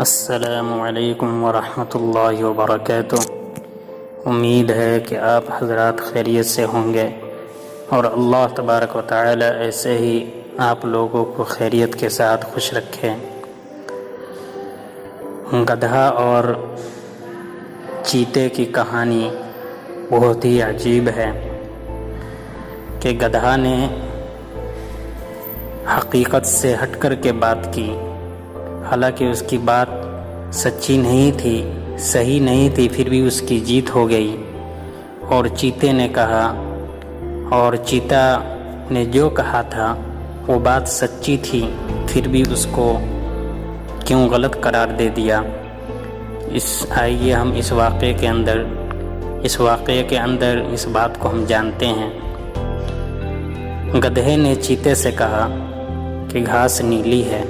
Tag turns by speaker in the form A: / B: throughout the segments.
A: السلام علیکم ورحمۃ اللہ وبرکاتہ۔ امید ہے کہ آپ حضرات خیریت سے ہوں گے اور اللہ تبارک و تعالی ایسے ہی آپ لوگوں کو خیریت کے ساتھ خوش رکھے۔ گدھا اور چیتے کی کہانی بہت ہی عجیب ہے کہ گدھا نے حقیقت سے ہٹ کر کے بات کی، حالانکہ اس کی بات سچی نہیں تھی، صحیح نہیں تھی، پھر بھی اس کی جیت ہو گئی۔ اور چیتے نے کہا، اور چیتا نے جو کہا تھا وہ بات سچی تھی، پھر بھی اس کو کیوں غلط قرار دے دیا۔ آئیے ہم اس واقعے کے اندر اس بات کو ہم جانتے ہیں۔ گدھے نے چیتے سے کہا کہ گھاس نیلی ہے،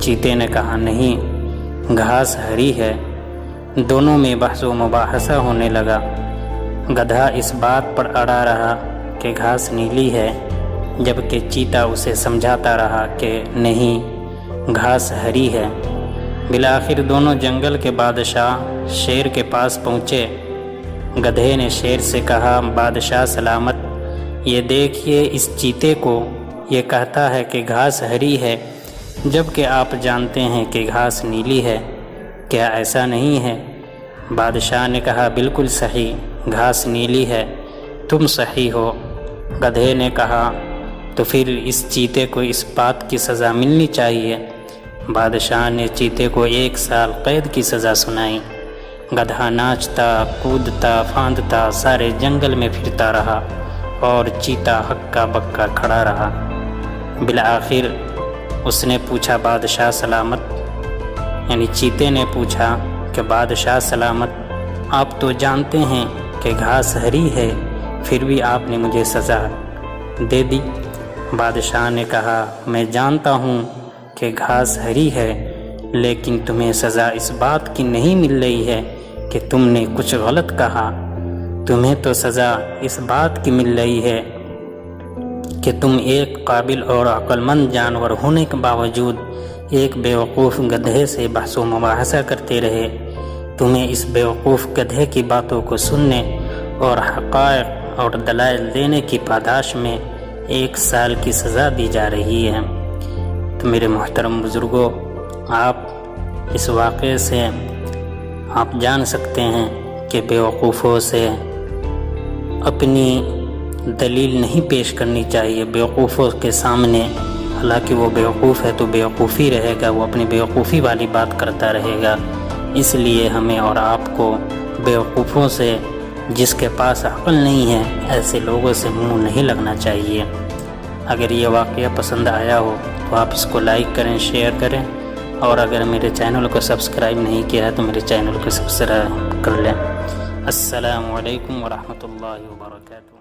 A: چیتے نے کہا نہیں، گھاس ہری ہے۔ دونوں میں بحث و مباحثہ ہونے لگا۔ گدھا اس بات پر اڑا رہا کہ گھاس نیلی ہے، جبکہ چیتا اسے سمجھاتا رہا کہ نہیں، گھاس ہری ہے۔ بالآخر دونوں جنگل کے بادشاہ شیر کے پاس پہنچے۔ گدھے نے شیر سے کہا، بادشاہ سلامت، یہ دیکھیے اس چیتے کو، یہ کہتا ہے کہ گھاس ہری ہے، جبکہ آپ جانتے ہیں کہ گھاس نیلی ہے، کیا ایسا نہیں ہے؟ بادشاہ نے کہا، بالکل صحیح، گھاس نیلی ہے، تم صحیح ہو۔ گدھے نے کہا، تو پھر اس چیتے کو اس بات کی سزا ملنی چاہیے۔ بادشاہ نے چیتے کو 1 سال قید کی سزا سنائی۔ گدھا ناچتا، کودتا، پھاندتا سارے جنگل میں پھرتا رہا اور چیتا ہکا بکا کھڑا رہا۔ بالآخر اس نے پوچھا، بادشاہ سلامت، یعنی چیتے نے پوچھا کہ بادشاہ سلامت، آپ تو جانتے ہیں کہ گھاس ہری ہے، پھر بھی آپ نے مجھے سزا دے دی۔ بادشاہ نے کہا، میں جانتا ہوں کہ گھاس ہری ہے، لیکن تمہیں سزا اس بات کی نہیں مل رہی ہے کہ تم نے کچھ غلط کہا، تمہیں تو سزا اس بات کی مل رہی ہے کہ تم ایک قابل اور عقل مند جانور ہونے کے باوجود ایک بیوقوف گدھے سے بحث و مباحثہ کرتے رہے۔ تمہیں اس بیوقوف گدھے کی باتوں کو سننے اور حقائق اور دلائل دینے کی پاداش میں 1 سال کی سزا دی جا رہی ہے۔ تو میرے محترم بزرگوں، آپ اس واقعے سے آپ جان سکتے ہیں کہ بیوقوفوں سے اپنی دلیل نہیں پیش کرنی چاہیے بیوقوفوں کے سامنے۔ حالانکہ وہ بیوقوف ہے تو بیوقوفی رہے گا، وہ اپنی بیوقوفی والی بات کرتا رہے گا۔ اس لیے ہمیں اور آپ کو بیوقوفوں سے، جس کے پاس عقل نہیں ہے، ایسے لوگوں سے منہ نہیں لگنا چاہیے۔ اگر یہ واقعہ پسند آیا ہو تو آپ اس کو لائک کریں، شیئر کریں، اور اگر میرے چینل کو سبسکرائب نہیں کیا ہے تو میرے چینل کو سبسکرائب کر لیں۔ السلام علیکم ورحمۃ اللہ وبرکاتہ۔